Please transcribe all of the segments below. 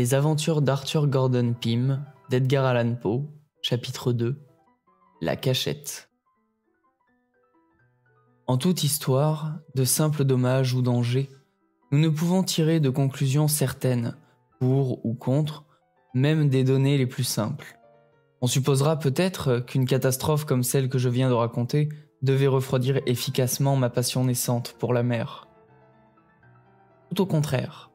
Les aventures d'Arthur Gordon Pym, d'Edgar Allan Poe, chapitre 2, La cachette. En toute histoire, de simples dommages ou dangers, nous ne pouvons tirer de conclusions certaines, pour ou contre, même des données les plus simples. On supposera peut-être qu'une catastrophe comme celle que je viens de raconter devait refroidir efficacement ma passion naissante pour la mer. Tout au contraire.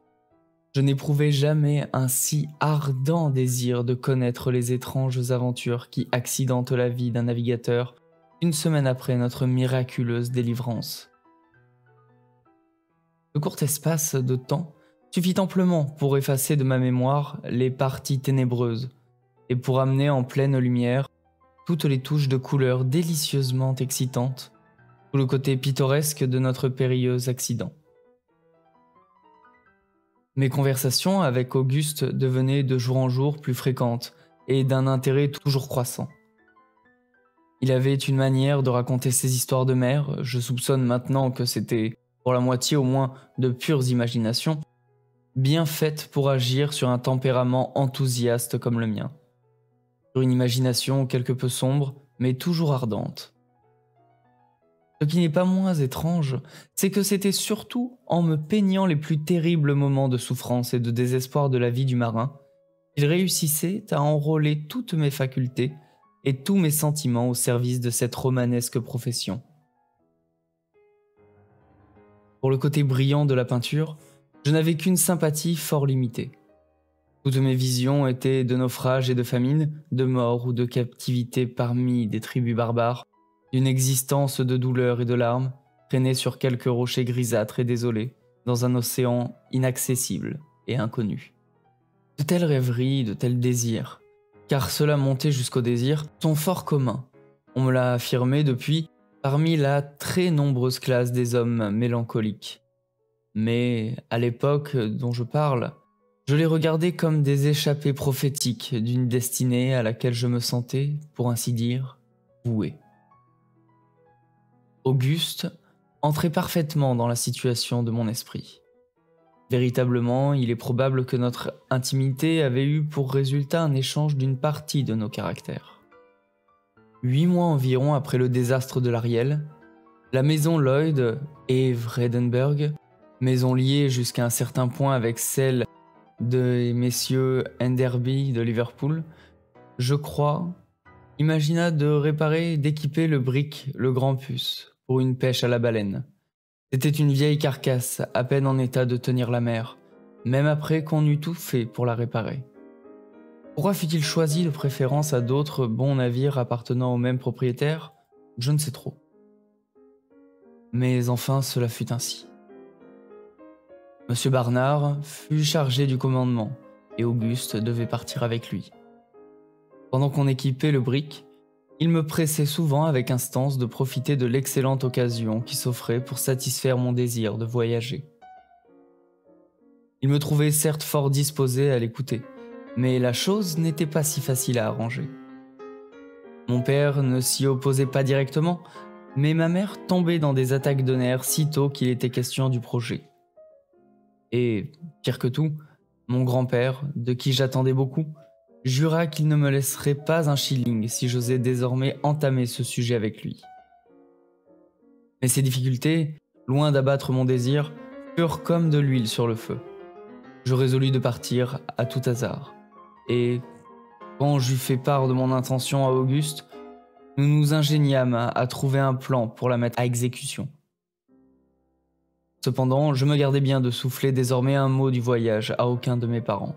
Je n'éprouvais jamais un si ardent désir de connaître les étranges aventures qui accidentent la vie d'un navigateur une semaine après notre miraculeuse délivrance. Ce court espace de temps suffit amplement pour effacer de ma mémoire les parties ténébreuses et pour amener en pleine lumière toutes les touches de couleurs délicieusement excitantes sous le côté pittoresque de notre périlleux accident. Mes conversations avec Auguste devenaient de jour en jour plus fréquentes et d'un intérêt toujours croissant. Il avait une manière de raconter ses histoires de mer, je soupçonne maintenant que c'était, pour la moitié au moins, de pures imaginations, bien faites pour agir sur un tempérament enthousiaste comme le mien. Sur une imagination quelque peu sombre, mais toujours ardente. Ce qui n'est pas moins étrange, c'est que c'était surtout en me peignant les plus terribles moments de souffrance et de désespoir de la vie du marin qu'il réussissait à enrôler toutes mes facultés et tous mes sentiments au service de cette romanesque profession. Pour le côté brillant de la peinture, je n'avais qu'une sympathie fort limitée. Toutes mes visions étaient de naufrages et de famine, de mort ou de captivité parmi des tribus barbares, d'une existence de douleur et de larmes, traînée sur quelques rochers grisâtres et désolés, dans un océan inaccessible et inconnu. De telles rêveries, de tels désirs, car cela montait jusqu'au désir, sont fort communs. On me l'a affirmé depuis, parmi la très nombreuse classe des hommes mélancoliques. Mais, à l'époque dont je parle, je les regardais comme des échappées prophétiques d'une destinée à laquelle je me sentais, pour ainsi dire, voué. Auguste entrait parfaitement dans la situation de mon esprit. Véritablement, il est probable que notre intimité avait eu pour résultat un échange d'une partie de nos caractères. 8 mois environ après le désastre de l'Ariel, la maison Lloyd et Vredenburg, maison liée jusqu'à un certain point avec celle de messieurs Enderby de Liverpool, je crois, imagina de réparer et d'équiper le brick, le grand puce, pour une pêche à la baleine. C'était une vieille carcasse, à peine en état de tenir la mer, même après qu'on eût tout fait pour la réparer. Pourquoi fut-il choisi de préférence à d'autres bons navires appartenant au même propriétaire? Je ne sais trop. Mais enfin, cela fut ainsi. Monsieur Barnard fut chargé du commandement, et Auguste devait partir avec lui. Pendant qu'on équipait le brick, il me pressait souvent avec instance de profiter de l'excellente occasion qui s'offrait pour satisfaire mon désir de voyager. Il me trouvait certes fort disposé à l'écouter, mais la chose n'était pas si facile à arranger. Mon père ne s'y opposait pas directement, mais ma mère tombait dans des attaques de nerfs sitôt qu'il était question du projet. Et, pire que tout, mon grand-père, de qui j'attendais beaucoup, jura qu'il ne me laisserait pas un shilling si j'osais désormais entamer ce sujet avec lui. Mais ces difficultés, loin d'abattre mon désir, furent comme de l'huile sur le feu. Je résolus de partir à tout hasard. Et, quand j'eus fait part de mon intention à Auguste, nous nous ingéniâmes à trouver un plan pour la mettre à exécution. Cependant, je me gardais bien de souffler désormais un mot du voyage à aucun de mes parents.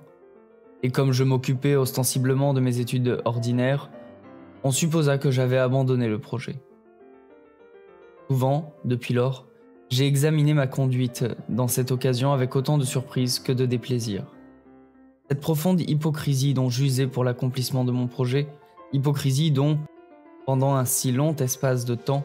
Et comme je m'occupais ostensiblement de mes études ordinaires, on supposa que j'avais abandonné le projet. Souvent, depuis lors, j'ai examiné ma conduite dans cette occasion avec autant de surprise que de déplaisir. Cette profonde hypocrisie dont j'usais pour l'accomplissement de mon projet, hypocrisie dont, pendant un si long espace de temps,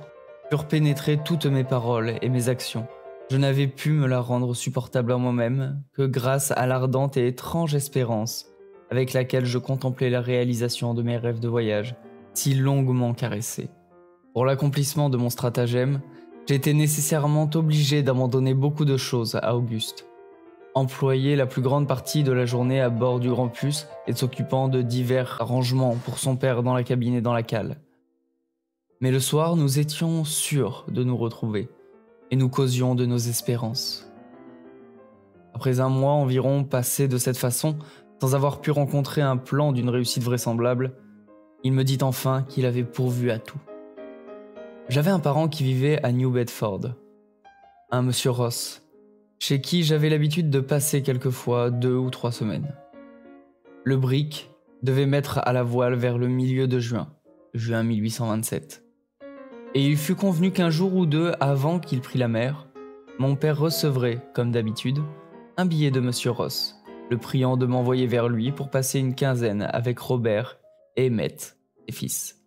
furent pénétrées toutes mes paroles et mes actions, je n'avais pu me la rendre supportable à moi-même que grâce à l'ardente et étrange espérance avec laquelle je contemplais la réalisation de mes rêves de voyage, si longuement caressés. Pour l'accomplissement de mon stratagème, j'étais nécessairement obligé d'abandonner beaucoup de choses à Auguste. employait la plus grande partie de la journée à bord du Grand Puce et s'occupant de divers arrangements pour son père dans la cabine et dans la cale. Mais le soir, nous étions sûrs de nous retrouver et nous causions de nos espérances. Après un mois environ passé de cette façon, sans avoir pu rencontrer un plan d'une réussite vraisemblable, il me dit enfin qu'il avait pourvu à tout. J'avais un parent qui vivait à New Bedford, un monsieur Ross, chez qui j'avais l'habitude de passer quelquefois 2 ou 3 semaines. Le brick devait mettre à la voile vers le milieu de juin 1827. Et il fut convenu qu'un jour ou deux avant qu'il prît la mer, mon père recevrait, comme d'habitude, un billet de monsieur Ross, le priant de m'envoyer vers lui pour passer une quinzaine avec Robert et Emmett, ses fils.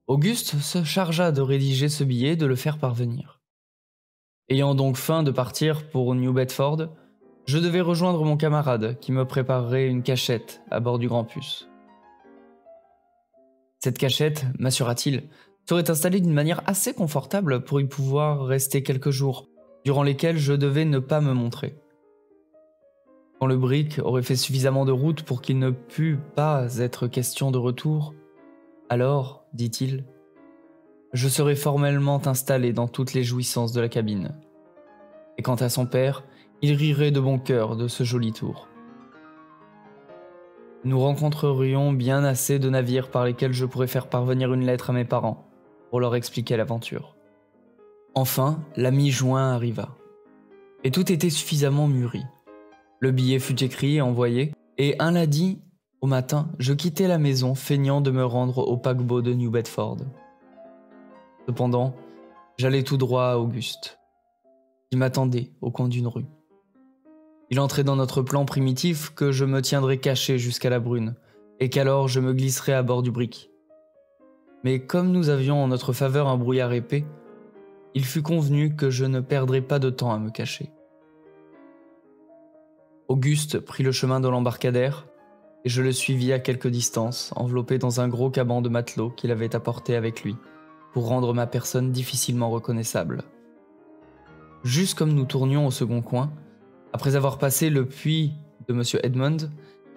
Auguste se chargea de rédiger ce billet et de le faire parvenir. Ayant donc faim de partir pour New Bedford, je devais rejoindre mon camarade qui me préparerait une cachette à bord du Grand Puce. Cette cachette, m'assura-t-il, serait installée d'une manière assez confortable pour y pouvoir rester quelques jours, durant lesquels je devais ne pas me montrer. Quand le brick aurait fait suffisamment de route pour qu'il ne pût pas être question de retour, alors, dit-il, je serai formellement installé dans toutes les jouissances de la cabine. Et quant à son père, il rirait de bon cœur de ce joli tour. Nous rencontrerions bien assez de navires par lesquels je pourrais faire parvenir une lettre à mes parents pour leur expliquer l'aventure. Enfin, la mi-juin arriva. Et tout était suffisamment mûri. Le billet fut écrit et envoyé, et un lundi, au matin, je quittai la maison feignant de me rendre au paquebot de New Bedford. Cependant, j'allais tout droit à Auguste, qui m'attendait au coin d'une rue. Il entrait dans notre plan primitif que je me tiendrais caché jusqu'à la brune, et qu'alors je me glisserais à bord du brick. Mais comme nous avions en notre faveur un brouillard épais, il fut convenu que je ne perdrais pas de temps à me cacher. Auguste prit le chemin de l'embarcadère, et je le suivis à quelque distance, enveloppé dans un gros caban de matelot qu'il avait apporté avec lui, pour rendre ma personne difficilement reconnaissable. Juste comme nous tournions au second coin, après avoir passé le puits de M. Edmund,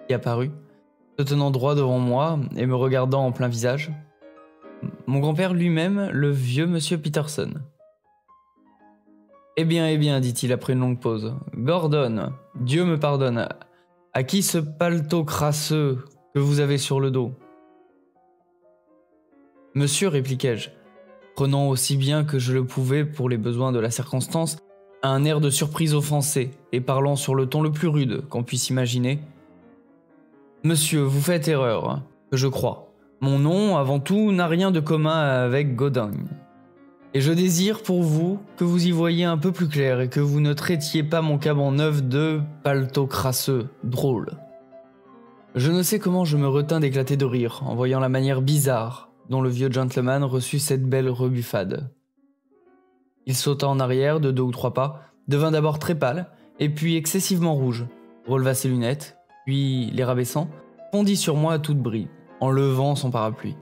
qui apparut, se tenant droit devant moi et me regardant en plein visage, mon grand-père lui-même, le vieux M. Peterson. Eh bien, dit-il après une longue pause, Gordon, Dieu me pardonne, à qui ce paletot crasseux que vous avez sur le dos? Monsieur, répliquai-je, prenant aussi bien que je le pouvais pour les besoins de la circonstance, un air de surprise offensée et parlant sur le ton le plus rude qu'on puisse imaginer. Monsieur, vous faites erreur, que je crois. Mon nom, avant tout, n'a rien de commun avec Godin. Et je désire pour vous que vous y voyiez un peu plus clair et que vous ne traitiez pas mon caban neuf de paletot crasseux, drôle. Je ne sais comment je me retins d'éclater de rire en voyant la manière bizarre dont le vieux gentleman reçut cette belle rebuffade. Il sauta en arrière de 2 ou 3 pas, devint d'abord très pâle, et puis excessivement rouge, releva ses lunettes, puis, les rabaissant, fondit sur moi à toute brie, en levant son parapluie.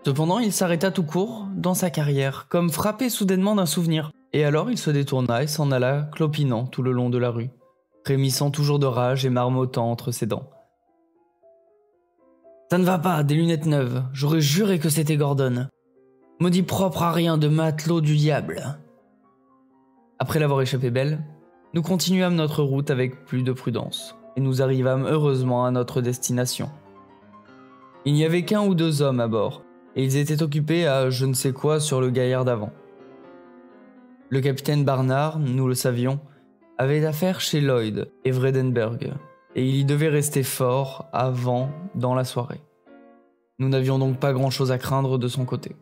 Cependant, il s'arrêta tout court dans sa carrière, comme frappé soudainement d'un souvenir, et alors il se détourna et s'en alla clopinant tout le long de la rue, frémissant toujours de rage et marmottant entre ses dents. « Ça ne va pas, des lunettes neuves, j'aurais juré que c'était Gordon. Maudit propre à rien de matelot du diable. » Après l'avoir échappé belle, nous continuâmes notre route avec plus de prudence, et nous arrivâmes heureusement à notre destination. Il n'y avait qu'1 ou 2 hommes à bord, et ils étaient occupés à je ne sais quoi sur le gaillard d'avant. Le capitaine Barnard, nous le savions, avait affaire chez Lloyd et Vredenburg, et il y devait rester fort avant dans la soirée. Nous n'avions donc pas grand-chose à craindre de son côté.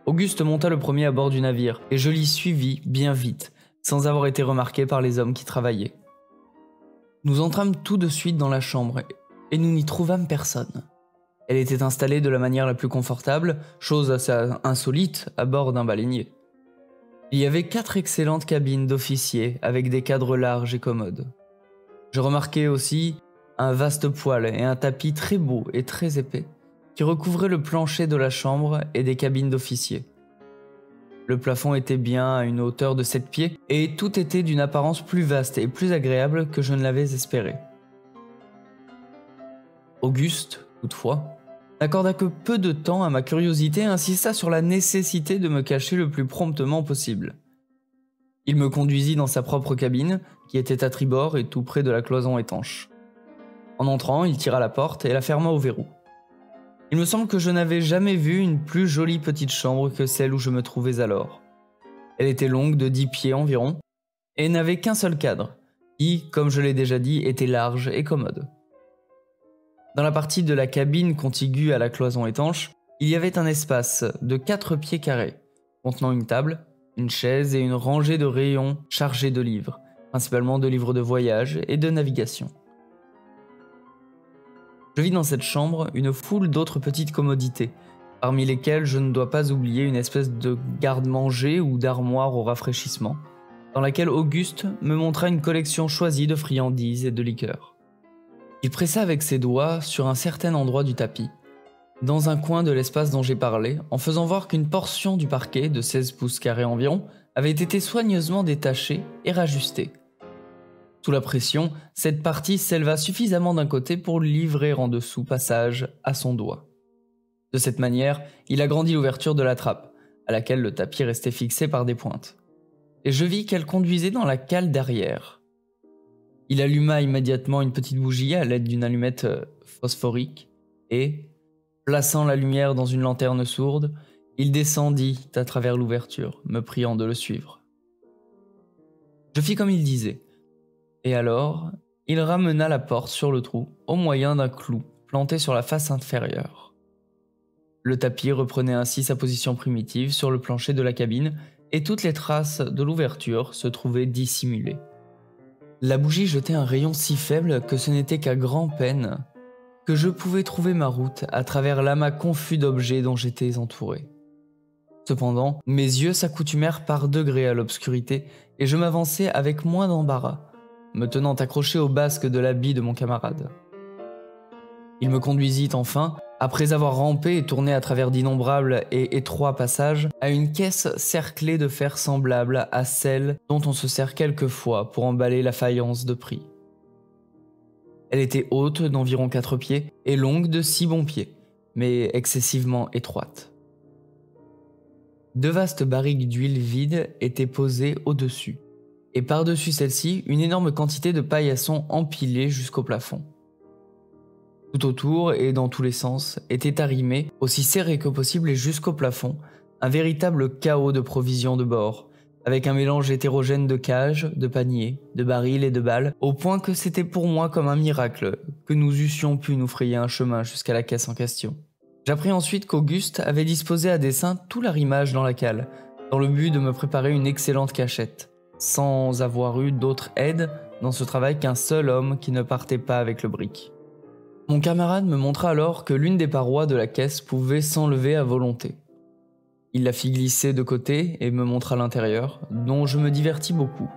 Auguste monta le premier à bord du navire, et je l'y suivis bien vite, sans avoir été remarqué par les hommes qui travaillaient. Nous entrâmes tout de suite dans la chambre, et nous n'y trouvâmes personne. Elle était installée de la manière la plus confortable, chose assez insolite à bord d'un baleinier. Il y avait 4 excellentes cabines d'officiers, avec des cadres larges et commodes. Je remarquai aussi un vaste poêle et un tapis très beau et très épais, qui recouvrait le plancher de la chambre et des cabines d'officiers. Le plafond était bien à une hauteur de 7 pieds et tout était d'une apparence plus vaste et plus agréable que je ne l'avais espéré. Auguste, toutefois, n'accorda que peu de temps à ma curiosité et insista sur la nécessité de me cacher le plus promptement possible. Il me conduisit dans sa propre cabine, qui était à tribord et tout près de la cloison étanche. En entrant, il tira la porte et la ferma au verrou. Il me semble que je n'avais jamais vu une plus jolie petite chambre que celle où je me trouvais alors. Elle était longue de 10 pieds environ, et n'avait qu'un seul cadre, qui, comme je l'ai déjà dit, était large et commode. Dans la partie de la cabine contiguë à la cloison étanche, il y avait un espace de 4 pieds carrés, contenant une table, une chaise et une rangée de rayons chargés de livres, principalement de livres de voyage et de navigation. Je vis dans cette chambre une foule d'autres petites commodités, parmi lesquelles je ne dois pas oublier une espèce de garde-manger ou d'armoire au rafraîchissement, dans laquelle Auguste me montra une collection choisie de friandises et de liqueurs. Il pressa avec ses doigts sur un certain endroit du tapis, dans un coin de l'espace dont j'ai parlé, en faisant voir qu'une portion du parquet, de 16 pouces carrés environ, avait été soigneusement détachée et rajustée. Sous la pression, cette partie s'éleva suffisamment d'un côté pour livrer en dessous passage à son doigt. De cette manière, il agrandit l'ouverture de la trappe, à laquelle le tapis restait fixé par des pointes. Et je vis qu'elle conduisait dans la cale derrière. Il alluma immédiatement une petite bougie à l'aide d'une allumette phosphorique et, plaçant la lumière dans une lanterne sourde, il descendit à travers l'ouverture, me priant de le suivre. Je fis comme il disait, et alors, il ramena la porte sur le trou au moyen d'un clou planté sur la face inférieure. Le tapis reprenait ainsi sa position primitive sur le plancher de la cabine et toutes les traces de l'ouverture se trouvaient dissimulées. La bougie jetait un rayon si faible que ce n'était qu'à grand-peine que je pouvais trouver ma route à travers l'amas confus d'objets dont j'étais entouré. Cependant, mes yeux s'accoutumèrent par degrés à l'obscurité et je m'avançai avec moins d'embarras, me tenant accroché au basque de l'habit de mon camarade. Il me conduisit enfin, après avoir rampé et tourné à travers d'innombrables et étroits passages, à une caisse cerclée de fer semblable à celle dont on se sert quelquefois pour emballer la faïence de prix. Elle était haute d'environ 4 pieds et longue de 6 bons pieds, mais excessivement étroite. 2 vastes barriques d'huile vide étaient posées au-dessus, et par-dessus celle-ci, une énorme quantité de paillasson empilée jusqu'au plafond. Tout autour et dans tous les sens était arrimé, aussi serré que possible et jusqu'au plafond, un véritable chaos de provisions de bord, avec un mélange hétérogène de cages, de paniers, de barils et de balles, au point que c'était pour moi comme un miracle que nous eussions pu nous frayer un chemin jusqu'à la caisse en question. J'appris ensuite qu'Auguste avait disposé à dessein tout l'arrimage dans la cale, dans le but de me préparer une excellente cachette, sans avoir eu d'autre aide dans ce travail qu'un seul homme qui ne partait pas avec le brick. Mon camarade me montra alors que l'une des parois de la caisse pouvait s'enlever à volonté. Il la fit glisser de côté et me montra l'intérieur, dont je me divertis beaucoup.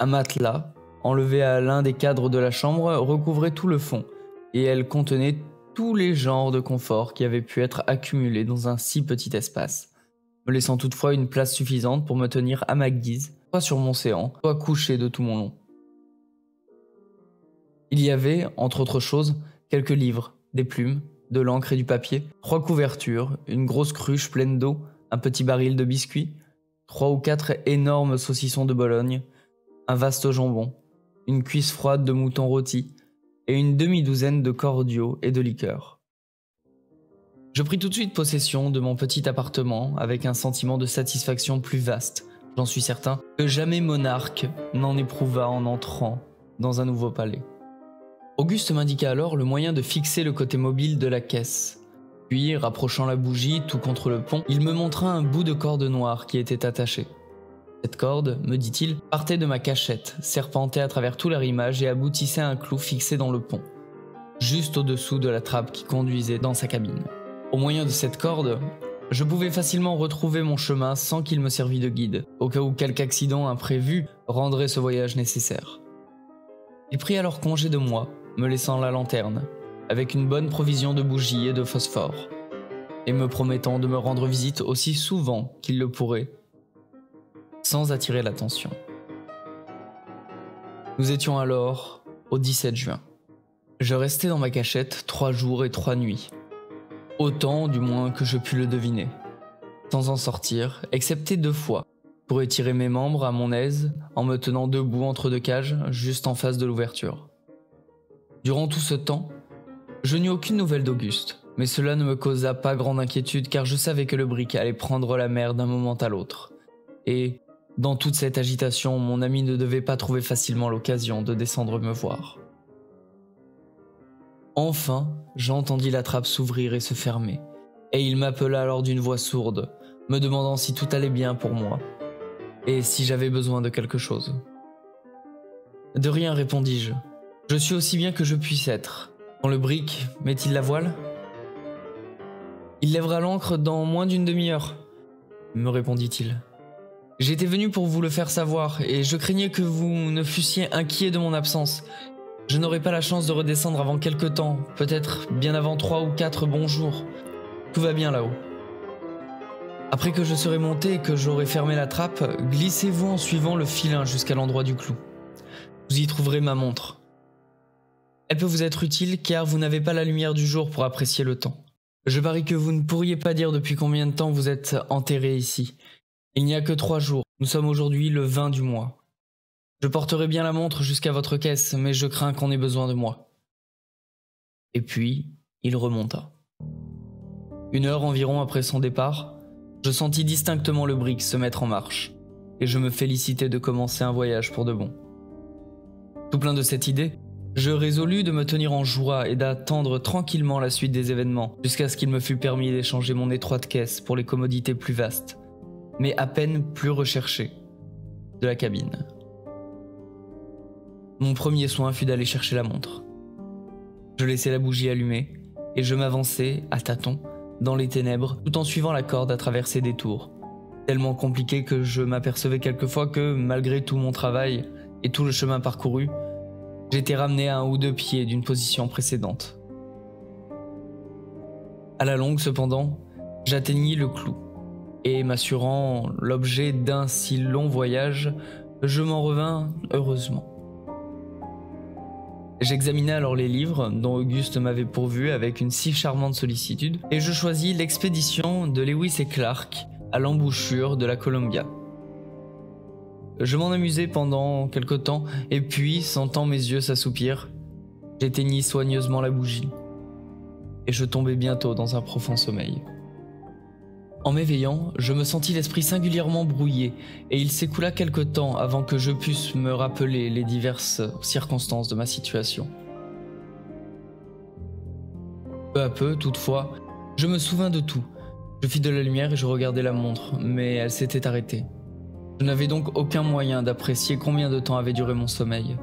Un matelas, enlevé à l'un des cadres de la chambre, recouvrait tout le fond, et elle contenait tous les genres de confort qui avaient pu être accumulés dans un si petit espace, me laissant toutefois une place suffisante pour me tenir à ma guise, soit sur mon séant, soit couché de tout mon long. Il y avait, entre autres choses, quelques livres, des plumes, de l'encre et du papier, 3 couvertures, une grosse cruche pleine d'eau, un petit baril de biscuits, 3 ou 4 énormes saucissons de Bologne, un vaste jambon, une cuisse froide de mouton rôti et une demi-douzaine de cordiaux et de liqueurs. Je pris tout de suite possession de mon petit appartement avec un sentiment de satisfaction plus vaste, j'en suis certain, que jamais monarque n'en éprouva en entrant dans un nouveau palais. Auguste m'indiqua alors le moyen de fixer le côté mobile de la caisse. Puis, rapprochant la bougie tout contre le pont, il me montra un bout de corde noire qui était attaché. Cette corde, me dit-il, partait de ma cachette, serpentait à travers tout l'arrimage et aboutissait à un clou fixé dans le pont, juste au-dessous de la trappe qui conduisait dans sa cabine. Au moyen de cette corde, je pouvais facilement retrouver mon chemin sans qu'il me servît de guide, au cas où quelque accident imprévu rendrait ce voyage nécessaire. Il prit alors congé de moi, me laissant la lanterne, avec une bonne provision de bougies et de phosphore. et me promettant de me rendre visite aussi souvent qu'il le pourrait, sans attirer l'attention. Nous étions alors au 17 juin. Je restais dans ma cachette 3 jours et 3 nuits, autant du moins que je pus le deviner, sans en sortir, excepté 2 fois, pour étirer mes membres à mon aise en me tenant debout entre 2 cages juste en face de l'ouverture. Durant tout ce temps, je n'eus aucune nouvelle d'Auguste, mais cela ne me causa pas grande inquiétude car je savais que le brick allait prendre la mer d'un moment à l'autre. Et, dans toute cette agitation, mon ami ne devait pas trouver facilement l'occasion de descendre me voir. Enfin, j'entendis la trappe s'ouvrir et se fermer, et il m'appela alors d'une voix sourde, me demandant si tout allait bien pour moi, et si j'avais besoin de quelque chose. De rien, répondis-je. Je suis aussi bien que je puisse être. Quand le brick met-il la voile ? Il lèvera l'ancre dans moins d'une demi-heure, me répondit-il. J'étais venu pour vous le faire savoir, et je craignais que vous ne fussiez inquiet de mon absence. Je n'aurai pas la chance de redescendre avant quelque temps, peut-être bien avant 3 ou 4 bons jours. Tout va bien là-haut. Après que je serai monté et que j'aurai fermé la trappe, glissez-vous en suivant le filin jusqu'à l'endroit du clou. Vous y trouverez ma montre. Elle peut vous être utile car vous n'avez pas la lumière du jour pour apprécier le temps. Je parie que vous ne pourriez pas dire depuis combien de temps vous êtes enterré ici. Il n'y a que 3 jours, nous sommes aujourd'hui le 20 du mois. Je porterai bien la montre jusqu'à votre caisse, mais je crains qu'on ait besoin de moi. Et puis, il remonta. 1 heure environ après son départ, je sentis distinctement le brick se mettre en marche, et je me félicitais de commencer un voyage pour de bon. Tout plein de cette idée, je résolus de me tenir en joie et d'attendre tranquillement la suite des événements, jusqu'à ce qu'il me fût permis d'échanger mon étroite caisse pour les commodités plus vastes, mais à peine plus recherchées, de la cabine. Mon premier soin fut d'aller chercher la montre. Je laissai la bougie allumée et je m'avançai, à tâtons, dans les ténèbres, tout en suivant la corde à travers ses détours. Tellement compliqué que je m'apercevais quelquefois que, malgré tout mon travail et tout le chemin parcouru, j'étais ramené à 1 ou 2 pieds d'une position précédente. À la longue, cependant, j'atteignis le clou, et m'assurant l'objet d'un si long voyage, je m'en revins heureusement. J'examinai alors les livres dont Auguste m'avait pourvu avec une si charmante sollicitude et je choisis l'expédition de Lewis et Clark à l'embouchure de la Columbia. Je m'en amusai pendant quelque temps et puis, sentant mes yeux s'assoupir, j'éteignis soigneusement la bougie et je tombai bientôt dans un profond sommeil. En m'éveillant, je me sentis l'esprit singulièrement brouillé et il s'écoula quelque temps avant que je pusse me rappeler les diverses circonstances de ma situation. Peu à peu, toutefois, je me souvins de tout. Je fis de la lumière et je regardai la montre, mais elle s'était arrêtée. Je n'avais donc aucun moyen d'apprécier combien de temps avait duré mon sommeil.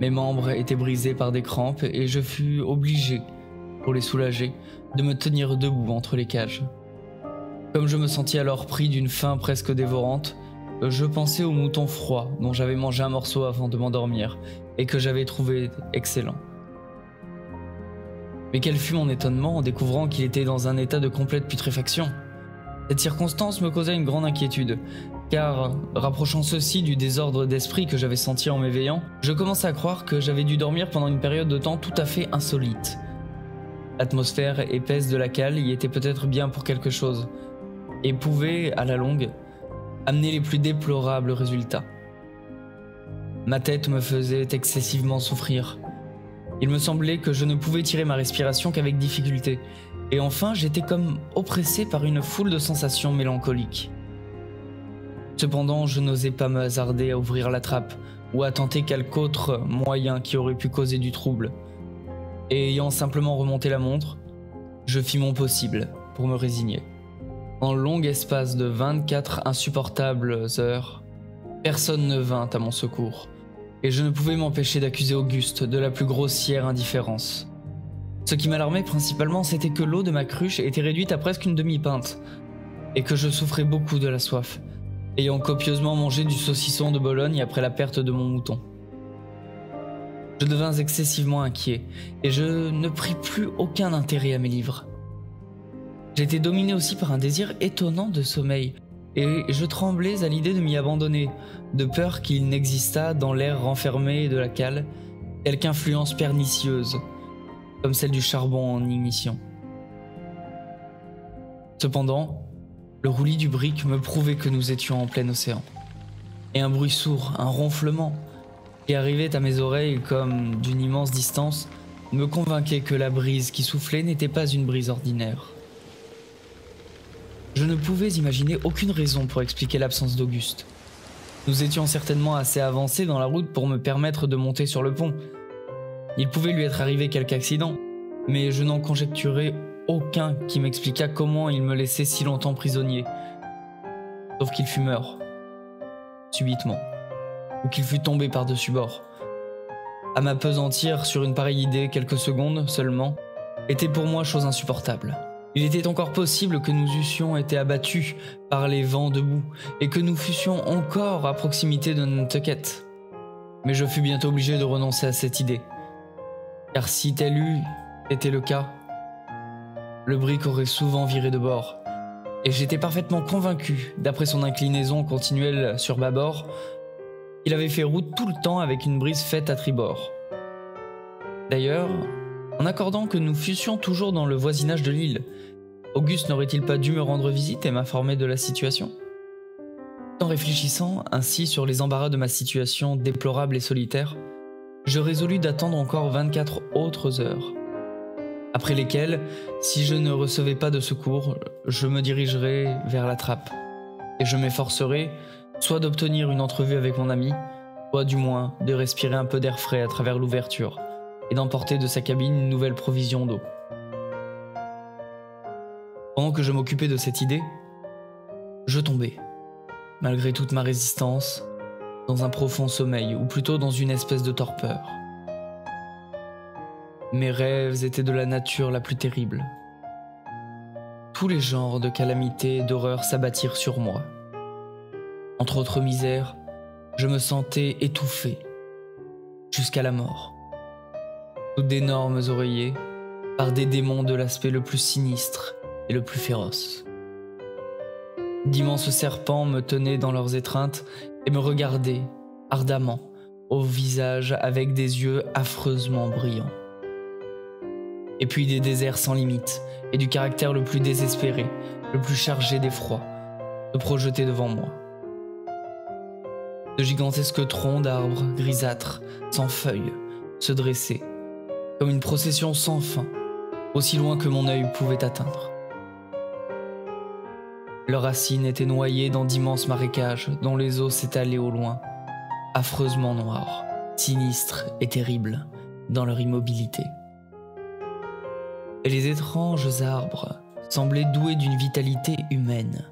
Mes membres étaient brisés par des crampes et je fus obligé, pour les soulager, de me tenir debout entre les cages. Comme je me sentis alors pris d'une faim presque dévorante, je pensais au mouton froid dont j'avais mangé un morceau avant de m'endormir et que j'avais trouvé excellent. Mais quel fut mon étonnement en découvrant qu'il était dans un état de complète putréfaction. Cette circonstance me causa une grande inquiétude, car, rapprochant ceci du désordre d'esprit que j'avais senti en m'éveillant, je commençais à croire que j'avais dû dormir pendant une période de temps tout à fait insolite. L'atmosphère épaisse de la cale y était peut-être bien pour quelque chose, et pouvait, à la longue, amener les plus déplorables résultats. Ma tête me faisait excessivement souffrir. Il me semblait que je ne pouvais tirer ma respiration qu'avec difficulté, et enfin j'étais comme oppressé par une foule de sensations mélancoliques. Cependant, je n'osais pas me hasarder à ouvrir la trappe, ou à tenter quelque autre moyen qui aurait pu causer du trouble. Et ayant simplement remonté la montre, je fis mon possible pour me résigner. En long espace de 24 insupportables heures, personne ne vint à mon secours, et je ne pouvais m'empêcher d'accuser Auguste de la plus grossière indifférence. Ce qui m'alarmait principalement, c'était que l'eau de ma cruche était réduite à presque une demi-pinte, et que je souffrais beaucoup de la soif, ayant copieusement mangé du saucisson de Bologne après la perte de mon mouton. Je devins excessivement inquiet, et je ne pris plus aucun intérêt à mes livres. J'étais dominé aussi par un désir étonnant de sommeil, et je tremblais à l'idée de m'y abandonner, de peur qu'il n'existât dans l'air renfermé de la cale quelque influence pernicieuse, comme celle du charbon en ignition. Cependant, le roulis du brick me prouvait que nous étions en plein océan, et un bruit sourd, un ronflement, qui arrivait à mes oreilles comme d'une immense distance, me convainquait que la brise qui soufflait n'était pas une brise ordinaire. Je ne pouvais imaginer aucune raison pour expliquer l'absence d'Auguste. Nous étions certainement assez avancés dans la route pour me permettre de monter sur le pont. Il pouvait lui être arrivé quelque accident, mais je n'en conjecturais aucun qui m'expliquât comment il me laissait si longtemps prisonnier. Sauf qu'il fût mort, subitement, ou qu'il fût tombé par-dessus bord. À m'appesantir sur une pareille idée quelques secondes seulement, était pour moi chose insupportable. Il était encore possible que nous eussions été abattus par les vents de boue et que nous fussions encore à proximité de Nantucket. Mais je fus bientôt obligé de renoncer à cette idée. Car si tel eût été le cas, le brick aurait souvent viré de bord. Et j'étais parfaitement convaincu, d'après son inclinaison continuelle sur bâbord, qu'il avait fait route tout le temps avec une brise faite à tribord. D'ailleurs, en accordant que nous fussions toujours dans le voisinage de l'île, Auguste n'aurait-il pas dû me rendre visite et m'informer de la situation ? En réfléchissant ainsi sur les embarras de ma situation déplorable et solitaire, je résolus d'attendre encore 24 autres heures, après lesquelles, si je ne recevais pas de secours, je me dirigerais vers la trappe, et je m'efforcerais soit d'obtenir une entrevue avec mon ami, soit du moins de respirer un peu d'air frais à travers l'ouverture, et d'emporter de sa cabine une nouvelle provision d'eau. Pendant que je m'occupais de cette idée, je tombais, malgré toute ma résistance, dans un profond sommeil, ou plutôt dans une espèce de torpeur. Mes rêves étaient de la nature la plus terrible. Tous les genres de calamités et d'horreurs s'abattirent sur moi. Entre autres misères, je me sentais étouffé, jusqu'à la mort, sous d'énormes oreillers, par des démons de l'aspect le plus sinistre et le plus féroce. D'immenses serpents me tenaient dans leurs étreintes et me regardaient ardemment au visage avec des yeux affreusement brillants. Et puis des déserts sans limite et du caractère le plus désespéré, le plus chargé d'effroi, se projetaient devant moi. De gigantesques troncs d'arbres grisâtres, sans feuilles, se dressaient, comme une procession sans fin, aussi loin que mon œil pouvait atteindre. Leurs racines étaient noyées dans d'immenses marécages dont les eaux s'étalaient au loin, affreusement noirs, sinistres et terribles dans leur immobilité. Et les étranges arbres semblaient doués d'une vitalité humaine,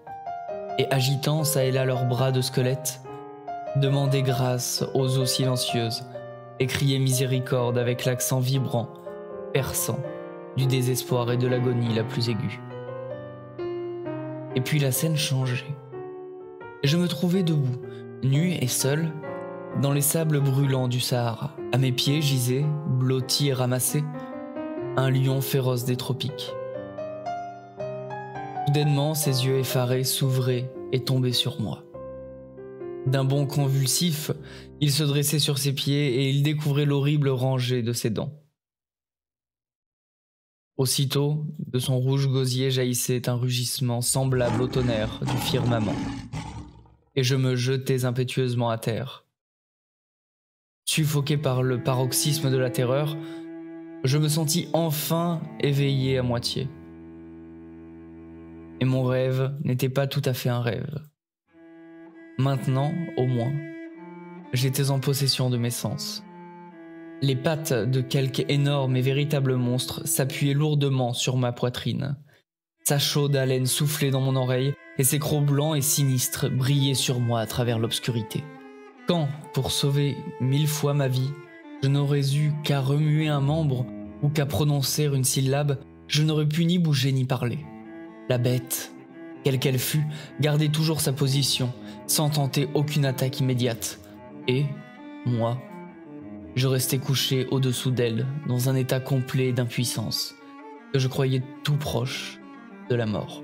et agitant çà et là leurs bras de squelettes, demandaient grâce aux eaux silencieuses et criaient miséricorde avec l'accent vibrant, perçant, du désespoir et de l'agonie la plus aiguë. Et puis la scène changeait, et je me trouvais debout, nu et seul, dans les sables brûlants du Sahara. À mes pieds gisait, blotti et ramassé, un lion féroce des tropiques. Soudainement, ses yeux effarés s'ouvraient et tombaient sur moi. D'un bond convulsif, il se dressait sur ses pieds et il découvrait l'horrible rangée de ses dents. Aussitôt, de son rouge gosier jaillissait un rugissement semblable au tonnerre du firmament, et je me jetai impétueusement à terre. Suffoqué par le paroxysme de la terreur, je me sentis enfin éveillé à moitié. Et mon rêve n'était pas tout à fait un rêve. Maintenant, au moins, j'étais en possession de mes sens. Les pattes de quelque énorme et véritable monstre s'appuyaient lourdement sur ma poitrine. Sa chaude haleine soufflait dans mon oreille et ses crocs blancs et sinistres brillaient sur moi à travers l'obscurité. Quand, pour sauver 1000 fois ma vie, je n'aurais eu qu'à remuer un membre ou qu'à prononcer une syllabe, je n'aurais pu ni bouger ni parler. La bête, quelle qu'elle fût, gardait toujours sa position, sans tenter aucune attaque immédiate. Et, moi, je restais couché au-dessous d'elle, dans un état complet d'impuissance, que je croyais tout proche, de la mort.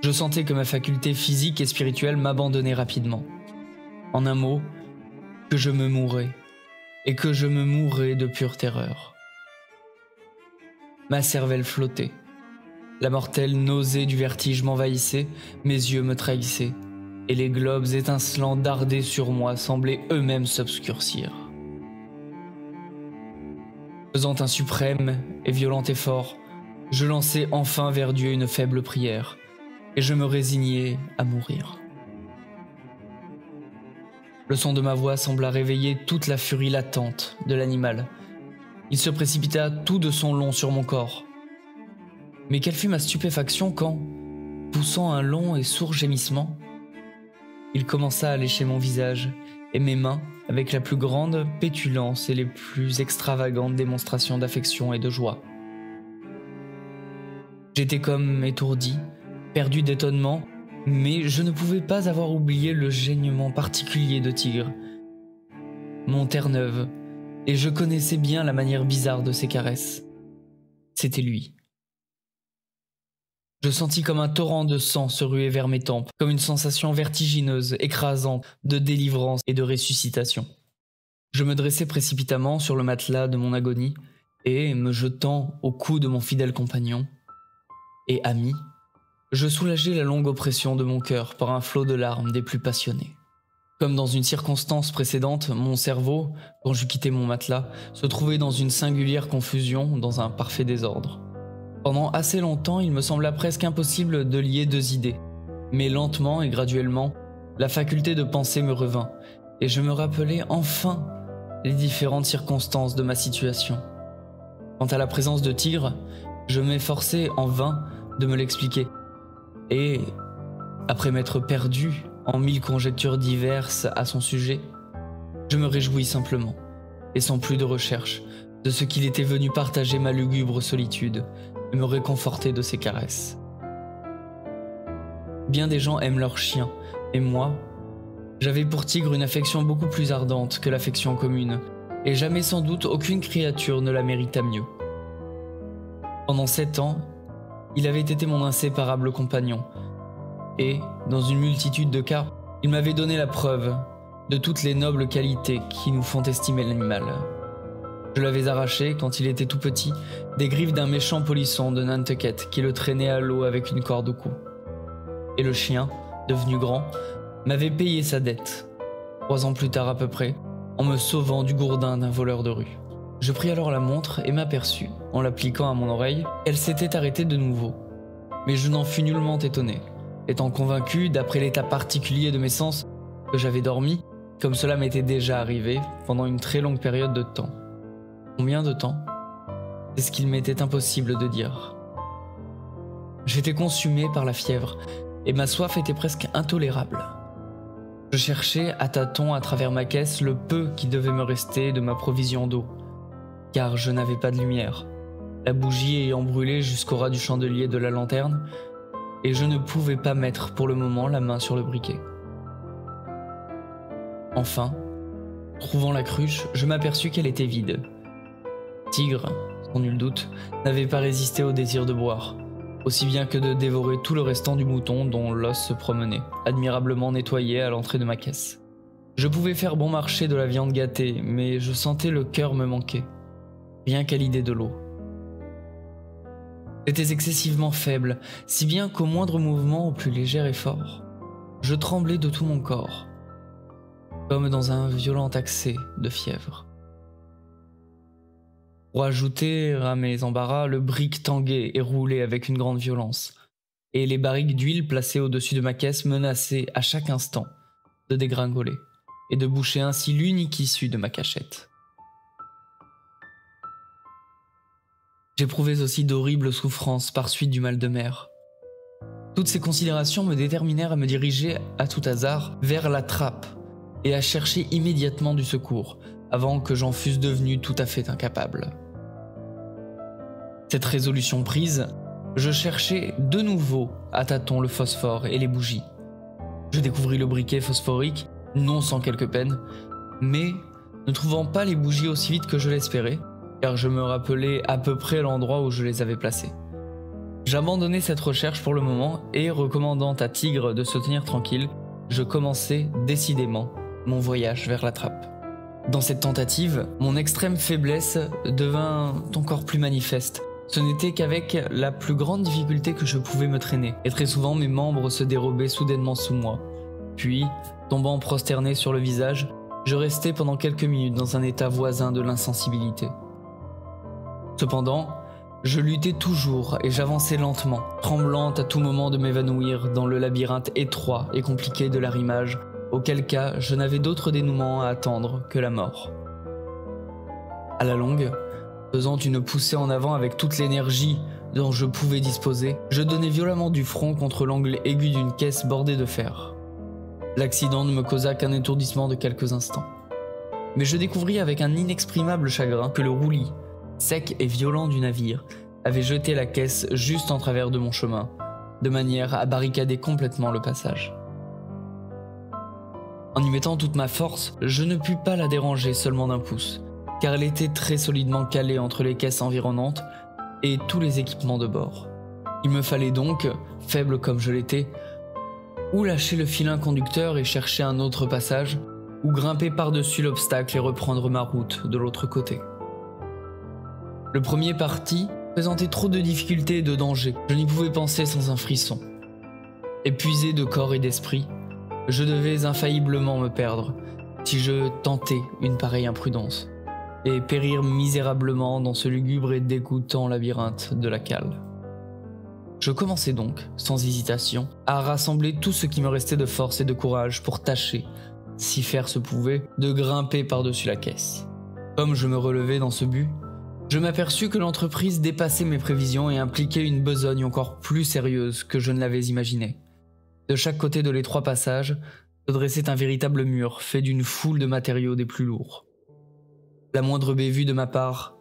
Je sentais que ma faculté physique et spirituelle m'abandonnait rapidement. En un mot, que je me mourais, et que je me mourais de pure terreur. Ma cervelle flottait. La mortelle nausée du vertige m'envahissait, mes yeux me trahissaient, et les globes étincelants dardés sur moi semblaient eux-mêmes s'obscurcir. Faisant un suprême et violent effort, je lançai enfin vers Dieu une faible prière, et je me résignai à mourir. Le son de ma voix sembla réveiller toute la furie latente de l'animal. Il se précipita tout de son long sur mon corps. Mais quelle fut ma stupéfaction quand, poussant un long et sourd gémissement, il commença à lécher mon visage et mes mains avec la plus grande pétulance et les plus extravagantes démonstrations d'affection et de joie. J'étais comme étourdi, perdu d'étonnement, mais je ne pouvais pas avoir oublié le geignement particulier de Tigre, mon Terre-Neuve, et je connaissais bien la manière bizarre de ses caresses. C'était lui. Je sentis comme un torrent de sang se ruer vers mes tempes, comme une sensation vertigineuse, écrasante, de délivrance et de ressuscitation. Je me dressai précipitamment sur le matelas de mon agonie, et, me jetant au cou de mon fidèle compagnon et ami, je soulageai la longue oppression de mon cœur par un flot de larmes des plus passionnées. Comme dans une circonstance précédente, mon cerveau, quand j'eus quitté mon matelas, se trouvait dans une singulière confusion, dans un parfait désordre. Pendant assez longtemps, il me sembla presque impossible de lier deux idées, mais lentement et graduellement, la faculté de penser me revint, et je me rappelai enfin les différentes circonstances de ma situation. Quant à la présence de Tigre, je m'efforçai en vain de me l'expliquer, et, après m'être perdu en mille conjectures diverses à son sujet, je me réjouis simplement, et sans plus de recherche, de ce qu'il était venu partager ma lugubre solitude et me réconforter de ses caresses. Bien des gens aiment leurs chiens, et moi, j'avais pour Tigre une affection beaucoup plus ardente que l'affection commune, et jamais sans doute aucune créature ne la mérita mieux. Pendant 7 ans, il avait été mon inséparable compagnon, et, dans une multitude de cas, il m'avait donné la preuve de toutes les nobles qualités qui nous font estimer l'animal. Je l'avais arraché, quand il était tout petit, des griffes d'un méchant polisson de Nantucket qui le traînait à l'eau avec une corde au cou. Et le chien, devenu grand, m'avait payé sa dette, 3 ans plus tard à peu près, en me sauvant du gourdin d'un voleur de rue. Je pris alors la montre et m'aperçus, en l'appliquant à mon oreille, qu'elle s'était arrêtée de nouveau. Mais je n'en fus nullement étonné, étant convaincu, d'après l'état particulier de mes sens, que j'avais dormi, comme cela m'était déjà arrivé, pendant une très longue période de temps. Combien de temps? C'est ce qu'il m'était impossible de dire. J'étais consumé par la fièvre, et ma soif était presque intolérable. Je cherchais à tâtons à travers ma caisse le peu qui devait me rester de ma provision d'eau, car je n'avais pas de lumière, la bougie ayant brûlé jusqu'au ras du chandelier de la lanterne, et je ne pouvais pas mettre pour le moment la main sur le briquet. Enfin, trouvant la cruche, je m'aperçus qu'elle était vide. Tigre, sans nul doute, n'avait pas résisté au désir de boire, aussi bien que de dévorer tout le restant du mouton dont l'os se promenait, admirablement nettoyé à l'entrée de ma caisse. Je pouvais faire bon marché de la viande gâtée, mais je sentais le cœur me manquer, rien qu'à l'idée de l'eau. J'étais excessivement faible, si bien qu'au moindre mouvement, au plus léger effort, je tremblais de tout mon corps, comme dans un violent accès de fièvre. Pour ajouter à mes embarras, le brick tanguait et roulait avec une grande violence, et les barriques d'huile placées au-dessus de ma caisse menaçaient à chaque instant de dégringoler et de boucher ainsi l'unique issue de ma cachette. J'éprouvais aussi d'horribles souffrances par suite du mal de mer. Toutes ces considérations me déterminèrent à me diriger à tout hasard vers la trappe et à chercher immédiatement du secours, avant que j'en fusse devenu tout à fait incapable. Cette résolution prise, je cherchai de nouveau à tâtons le phosphore et les bougies. Je découvris le briquet phosphorique, non sans quelque peine, mais ne trouvant pas les bougies aussi vite que je l'espérais, car je me rappelais à peu près l'endroit où je les avais placées. J'abandonnais cette recherche pour le moment et, recommandant à Tigre de se tenir tranquille, je commençais décidément mon voyage vers la trappe. Dans cette tentative, mon extrême faiblesse devint encore plus manifeste. Ce n'était qu'avec la plus grande difficulté que je pouvais me traîner, et très souvent mes membres se dérobaient soudainement sous moi. Puis, tombant prosterné sur le visage, je restais pendant quelques minutes dans un état voisin de l'insensibilité. Cependant, je luttais toujours et j'avançais lentement, tremblante à tout moment de m'évanouir dans le labyrinthe étroit et compliqué de l'arrimage, auquel cas je n'avais d'autre dénouement à attendre que la mort. À la longue, faisant une poussée en avant avec toute l'énergie dont je pouvais disposer, je donnai violemment du front contre l'angle aigu d'une caisse bordée de fer. L'accident ne me causa qu'un étourdissement de quelques instants. Mais je découvris avec un inexprimable chagrin que le roulis, sec et violent du navire, avait jeté la caisse juste en travers de mon chemin, de manière à barricader complètement le passage. En y mettant toute ma force, je ne pus pas la déranger seulement d'un pouce, car elle était très solidement calée entre les caisses environnantes et tous les équipements de bord. Il me fallait donc, faible comme je l'étais, ou lâcher le filin conducteur et chercher un autre passage, ou grimper par-dessus l'obstacle et reprendre ma route de l'autre côté. Le premier parti présentait trop de difficultés et de dangers, je n'y pouvais penser sans un frisson. Épuisé de corps et d'esprit, je devais infailliblement me perdre si je tentais une pareille imprudence, et périr misérablement dans ce lugubre et dégoûtant labyrinthe de la cale. Je commençai donc, sans hésitation, à rassembler tout ce qui me restait de force et de courage pour tâcher, si faire se pouvait, de grimper par-dessus la caisse. Comme je me relevais dans ce but, je m'aperçus que l'entreprise dépassait mes prévisions et impliquait une besogne encore plus sérieuse que je ne l'avais imaginé. De chaque côté de l'étroit passage se dressait un véritable mur fait d'une foule de matériaux des plus lourds. La moindre bévue de ma part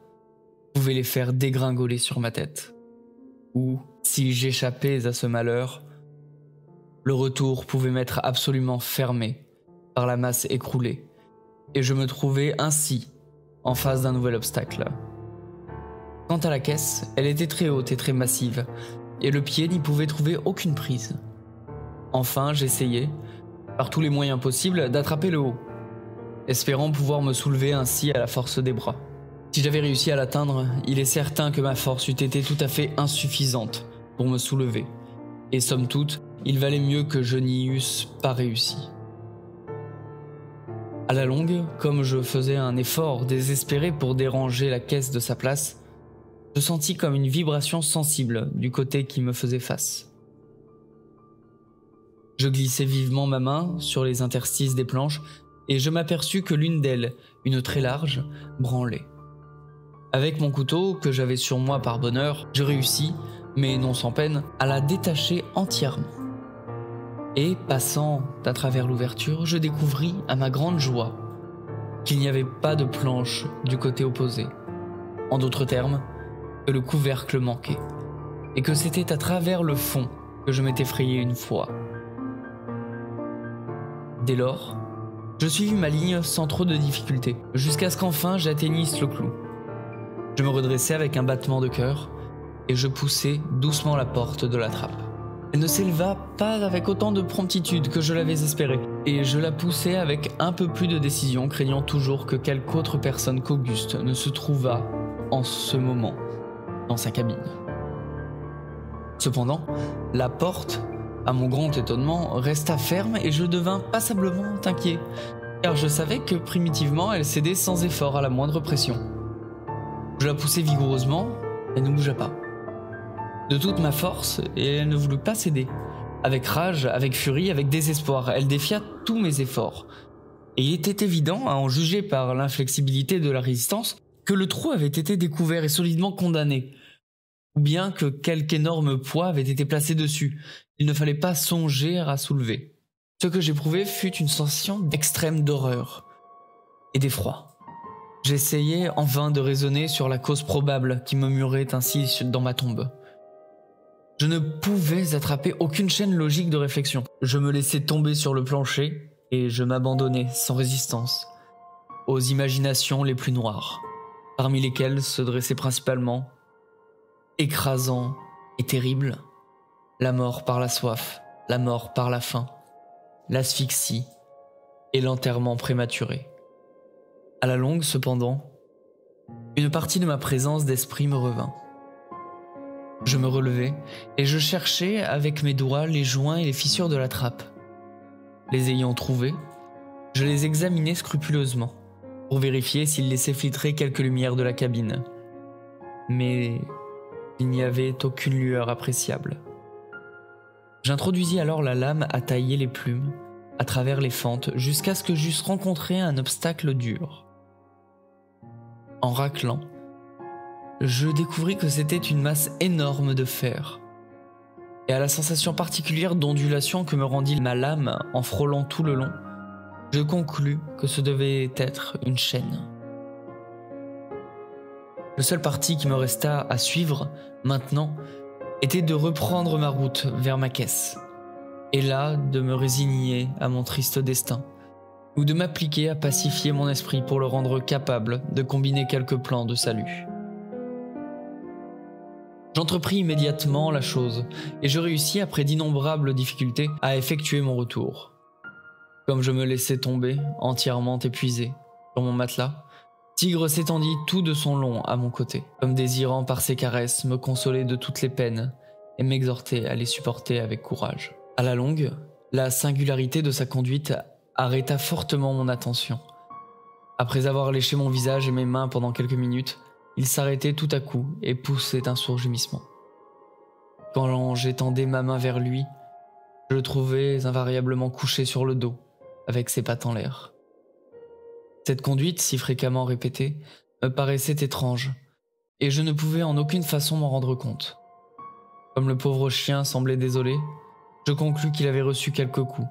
pouvait les faire dégringoler sur ma tête. Ou, si j'échappais à ce malheur, le retour pouvait m'être absolument fermé par la masse écroulée, et je me trouvais ainsi en face d'un nouvel obstacle. Quant à la caisse, elle était très haute et très massive, et le pied n'y pouvait trouver aucune prise. Enfin, j'essayai, par tous les moyens possibles, d'attraper le haut, espérant pouvoir me soulever ainsi à la force des bras. Si j'avais réussi à l'atteindre, il est certain que ma force eût été tout à fait insuffisante pour me soulever, et somme toute, il valait mieux que je n'y eusse pas réussi. À la longue, comme je faisais un effort désespéré pour déranger la caisse de sa place, je sentis comme une vibration sensible du côté qui me faisait face. Je glissai vivement ma main sur les interstices des planches et je m'aperçus que l'une d'elles, une très large, branlait. Avec mon couteau, que j'avais sur moi par bonheur, je réussis, mais non sans peine, à la détacher entièrement. Et, passant à travers l'ouverture, je découvris, à ma grande joie, qu'il n'y avait pas de planche du côté opposé. En d'autres termes, que le couvercle manquait, et que c'était à travers le fond que je m'étais frayé une fois. Dès lors, je suivis ma ligne sans trop de difficulté, jusqu'à ce qu'enfin j'atteignisse le clou. Je me redressai avec un battement de cœur, et je poussai doucement la porte de la trappe. Elle ne s'éleva pas avec autant de promptitude que je l'avais espéré, et je la poussai avec un peu plus de décision, craignant toujours que quelque autre personne qu'Auguste ne se trouvât en ce moment dans sa cabine. Cependant, la porte, à mon grand étonnement, resta ferme et je devins passablement inquiet, car je savais que primitivement elle cédait sans effort à la moindre pression. Je la poussai vigoureusement, elle ne bougea pas. De toute ma force, et elle ne voulut pas céder. Avec rage, avec furie, avec désespoir, elle défia tous mes efforts. Et il était évident, à en juger par l'inflexibilité de la résistance, que le trou avait été découvert et solidement condamné, ou bien que quelque énorme poids avait été placé dessus. Il ne fallait pas songer à soulever. Ce que j'éprouvais fut une sensation d'extrême d'horreur et d'effroi. J'essayais en vain de raisonner sur la cause probable qui me murait ainsi dans ma tombe. Je ne pouvais attraper aucune chaîne logique de réflexion. Je me laissais tomber sur le plancher et je m'abandonnais sans résistance aux imaginations les plus noires, parmi lesquelles se dressaient principalement, écrasant est terrible. La mort par la soif, la mort par la faim, l'asphyxie et l'enterrement prématuré. À la longue, cependant, une partie de ma présence d'esprit me revint. Je me relevai et je cherchai avec mes doigts les joints et les fissures de la trappe. Les ayant trouvés, je les examinai scrupuleusement pour vérifier s'ils laissaient filtrer quelque lumière de la cabine. Mais il n'y avait aucune lueur appréciable. J'introduisis alors la lame à tailler les plumes à travers les fentes jusqu'à ce que j'eusse rencontré un obstacle dur. En raclant, je découvris que c'était une masse énorme de fer. Et à la sensation particulière d'ondulation que me rendit ma lame en frôlant tout le long, je conclus que ce devait être une chaîne. Le seul parti qui me resta à suivre, maintenant, était de reprendre ma route vers ma caisse, et là de me résigner à mon triste destin, ou de m'appliquer à pacifier mon esprit pour le rendre capable de combiner quelques plans de salut. J'entrepris immédiatement la chose, et je réussis après d'innombrables difficultés à effectuer mon retour. Comme je me laissais tomber, entièrement épuisé, sur mon matelas, Tigre s'étendit tout de son long à mon côté, comme désirant par ses caresses me consoler de toutes les peines et m'exhorter à les supporter avec courage. À la longue, la singularité de sa conduite arrêta fortement mon attention. Après avoir léché mon visage et mes mains pendant quelques minutes, il s'arrêtait tout à coup et poussait un sourd gémissement. Quand j'étendais ma main vers lui, je le trouvais invariablement couché sur le dos, avec ses pattes en l'air. Cette conduite, si fréquemment répétée, me paraissait étrange, et je ne pouvais en aucune façon m'en rendre compte. Comme le pauvre chien semblait désolé, je conclus qu'il avait reçu quelques coups,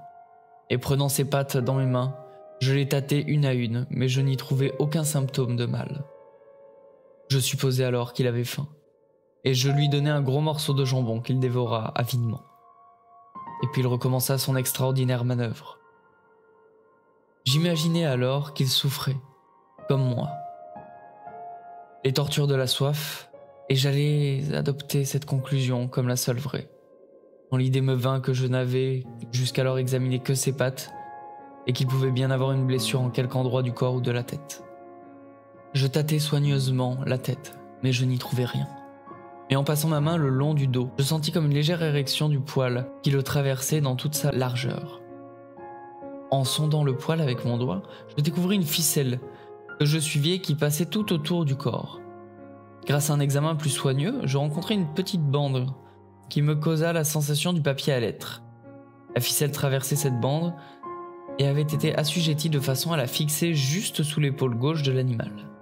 et prenant ses pattes dans mes mains, je les tâtai une à une, mais je n'y trouvais aucun symptôme de mal. Je supposai alors qu'il avait faim, et je lui donnai un gros morceau de jambon qu'il dévora avidement. Et puis il recommença son extraordinaire manœuvre. J'imaginais alors qu'il souffrait, comme moi, les tortures de la soif, et j'allais adopter cette conclusion comme la seule vraie, quand l'idée me vint que je n'avais jusqu'alors examiné que ses pattes, et qu'il pouvait bien avoir une blessure en quelque endroit du corps ou de la tête. Je tâtai soigneusement la tête, mais je n'y trouvais rien. Et en passant ma main le long du dos, je sentis comme une légère érection du poil qui le traversait dans toute sa largeur. En sondant le poil avec mon doigt, je découvris une ficelle que je suivais qui passait tout autour du corps. Grâce à un examen plus soigneux, je rencontrai une petite bande qui me causa la sensation du papier à lettres. La ficelle traversait cette bande et avait été assujettie de façon à la fixer juste sous l'épaule gauche de l'animal.